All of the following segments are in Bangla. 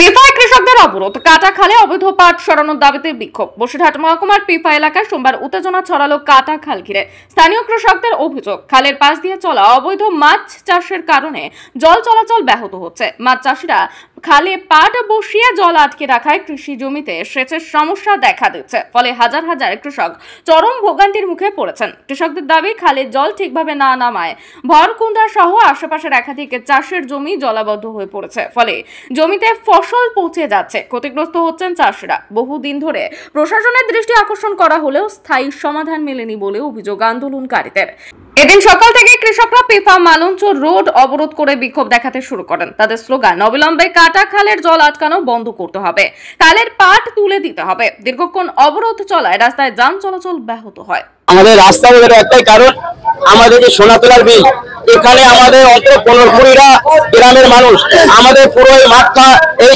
পিফায় কৃষকদের অবরোধ, কাটা খালে অবৈধ পাট সরানোর দাবিতে বিক্ষোভ। বসিরহাট মহকুমার পিফা এলাকায় সোমবার উত্তেজনা ছড়ালো কাটা খাল ঘিরে। স্থানীয় কৃষকদের অভিযোগ, খালের পাশ দিয়ে চলা অবৈধ মাছ চাষের কারণে জল চলাচল ব্যাহত হচ্ছে। মাছ চাষিরা খালে পাট বসিয়ে জল আটকে রাখায় কৃষি জমিতে সেচের সমস্যা দেখা দিচ্ছে, ফলে হাজার হাজার কৃষক চরম ভোগান্তির মুখে পড়েছেন। কৃষকদের দাবি, খালের জল ঠিকভাবে না নামায় ভরকুন্ডা সহ আশেপাশের একাধিক চাষের জমি জলাবদ্ধ হয়ে পড়েছে, ফলে জমিতে ফসল পচে যাচ্ছে, ক্ষতিগ্রস্ত হচ্ছেন চাষিরা। বহুদিন ধরে প্রশাসনের দৃষ্টি আকর্ষণ করা হলেও স্থায়ী সমাধান মেলেনি বলে অভিযোগ আন্দোলনকারীদের। এদিন সকাল থেকে কৃষকরা পিফা মালঞ্চ রোড অবরোধ করে বিক্ষোভ দেখাতে শুরু করেন। তাদের স্লোগান, অবিলম্বে কাটা খালের জল আটকানো বন্ধ করতে হবে, খালের পাট তুলে দিতে হবে। দীর্ঘক্ষণ অবরোধ চলায় রাস্তায় যান চলাচল ব্যাহত হয়। আমাদের রাস্তা বলার একটাই কারণ, আমাদের যে সোনাতলার বিল, এখানে আমাদের অত 15-20টা গ্রামের মানুষ, আমাদের পুরো এই মাঠটা এই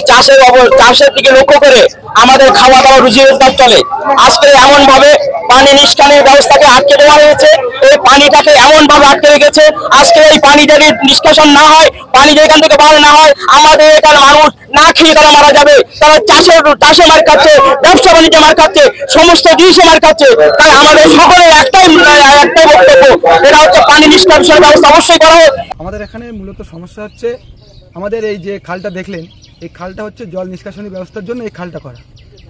চাষের দিকে লক্ষ্য করে আমাদের খাওয়া দাওয়া রুজি রোজগার চলে। আজকে এমন ভাবে পানি নিষ্কাশনের ব্যবস্থাকে আটকে দেওয়া হয়েছে, এই পানিটাকে এমন ভাবে আটকে রেখেছে, আজকে এই পানি যদি নিষ্কাশন না হয়, পানি যদি এখান থেকে বার না হয়, আমাদের এখানে মানুষ না খেয়ে তারা মারা যাবে। তারা চাষে মার খাচ্ছে, ব্যবসা বাণিজ্যে মার খাচ্ছে, সমস্ত জিনিসে মার খাচ্ছে। তাই আমাদের সকলের একটাই বক্তব্য, এটা হচ্ছে পানি নিষ্কাশনের ব্যবস্থা অবশ্যই করা হোক। আমাদের এখানে মূলত সমস্যা হচ্ছে, আমাদের এই যে খালটা দেখলেন, এই খালটা হচ্ছে জল নিষ্কাশনী ব্যবস্থার জন্য এই খালটা করা।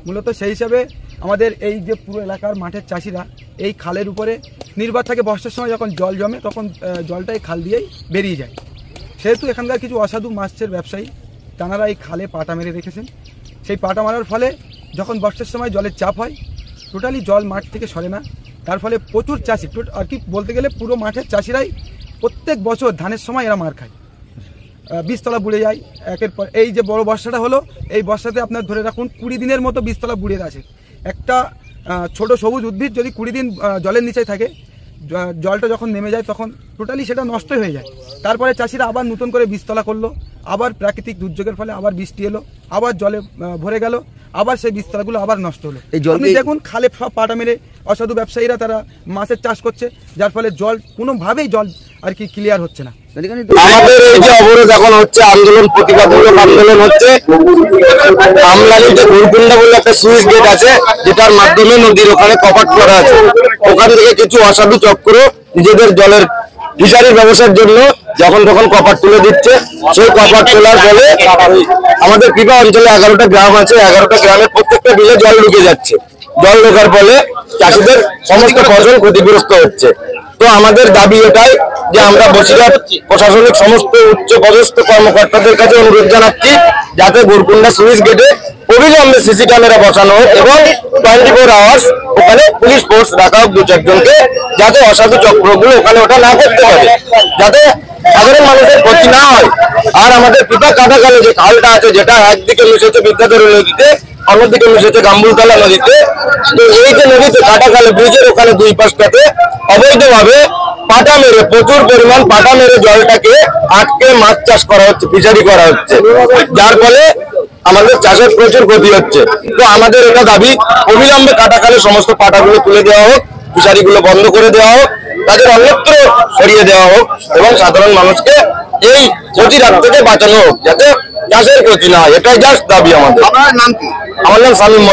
মূলত সেই হিসাবে আমাদের এই যে পুরো এলাকার মাঠের চাষিরা এই খালের উপরে নির্ভর থাকে। বর্ষার সময় যখন জল জমে তখন জলটা এই খাল দিয়েই বেরিয়ে যায়। সেহেতু এখানকার কিছু অসাধু মাছের ব্যবসায়ী তাঁরা এই খালে পাটা মেরে রেখেছেন। সেই পাটা মারার ফলে যখন বর্ষার সময় জলের চাপ হয়, টোটালি জল মাঠ থেকে সরে না। তার ফলে প্রচুর চাষি, আর কি বলতে গেলে পুরো মাঠের চাষিরাই প্রত্যেক বছর ধানের সময় এরা মার খায়, বীজতলা বুড়ে যায় একের পর। এই যে বড় বর্ষাটা হলো, এই বর্ষাতে আপনার ধরে রাখুন 20 দিনের মতো বীজতলা বুড়ে আছে। একটা ছোট সবুজ উদ্ভিদ যদি 20 দিন জলের নিচে থাকে, জলটা যখন নেমে যায় তখন টোটালি সেটা নষ্ট হয়ে যায়। তারপরে চাষিরা আবার নতুন করে বীজতলা করলো, আবার প্রাকৃতিক দুর্যোগের ফলে আবার বৃষ্টি এলো, আবার জলে ভরে গেল, আবার সেই বীজতলাগুলো আবার নষ্ট হলো। আপনি দেখুন খালে সব পাটা মেরে অসাধু ব্যবসায়ীরা তারা মাছের চাষ করছে, যার ফলে জল কোনোভাবেই জল আর কি ক্লিয়ার হচ্ছে না। আমাদের এই যে অবরোধ এখন হচ্ছে, আন্দোলন প্রতিবাদমূলক আন্দোলন হচ্ছে। আমলালিতে ভরকুন্ডা বলে একটা সুইচ গেট আছে, যেটার মাধ্যমে নদীর ওখানে কপাট করা আছে। ওখান থেকে কিছু অসাধু চক্র নিজেদের জলের ফিশারির ব্যবসার জন্য যখন তখন কপাট তুলে দিচ্ছে। সেই কপাট তোলার ফলে আমাদের পিপা অঞ্চলে 11টা গ্রাম আছে, 11টা গ্রামের প্রত্যেকটা বিলে জল ঢুকে যাচ্ছে। জল ঢোকার ফলে চাষিদের সমস্ত ফসল ক্ষতিগ্রস্ত হচ্ছে। তো আমাদের দাবি এটাই যে আমরা বসিরহাট প্রশাসনিক সমস্ত উচ্চ পদস্থ কর্মকর্তাদের কাছে অনুরোধ জানাচ্ছি, যাতে ভরকুন্ডা সুইচ গেটে অবিলম্বে সিসি ক্যামেরা বসানো হোক এবং 24 আওয়ার্স ওখানে পুলিশ ফোর্স রাখা হোক 2-4 জনকে, যাতে অসাধু চক্রগুলো ওখানে ওটা না করতে পারে, যাতে সাধারণ মানুষের ক্ষতি না হয়। আর আমাদের পিপা কাটাখালে যে খালটা আছে, যেটা একদিকে মিশেছে বিদ্যাধরী নদীতে, অন্যদিকে মিশেছে গাম্বুলতলা নদীতে, তো এই যে নদীতে কাটাখালে ব্রিজের ওখানে 2 পাশটাতে অবৈধভাবে পাটা মেরে, প্রচুর পরিমাণ পাটা মেরে জলটাকে আটকে মাছ চাষ করা হচ্ছে, ফিশারি করা হচ্ছে, যার ফলে আমাদের চাষের প্রচুর ক্ষতি হচ্ছে। তো আমাদের এটা দাবি, অবিলম্বে কাটাখালে সমস্ত পাটাগুলো তুলে দেওয়া হোক, ফিশারিগুলো বন্ধ করে দেওয়া হোক, তাদের অন্যত্র সরিয়ে দেওয়া হোক এবং সাধারণ মানুষকে এই ক্ষতির হাত থেকে বাঁচানো হোক, যাতে চাষের ক্ষতি না হয়। এটাই জাস্ট দাবি আমাদের। আমার নাম সামিম।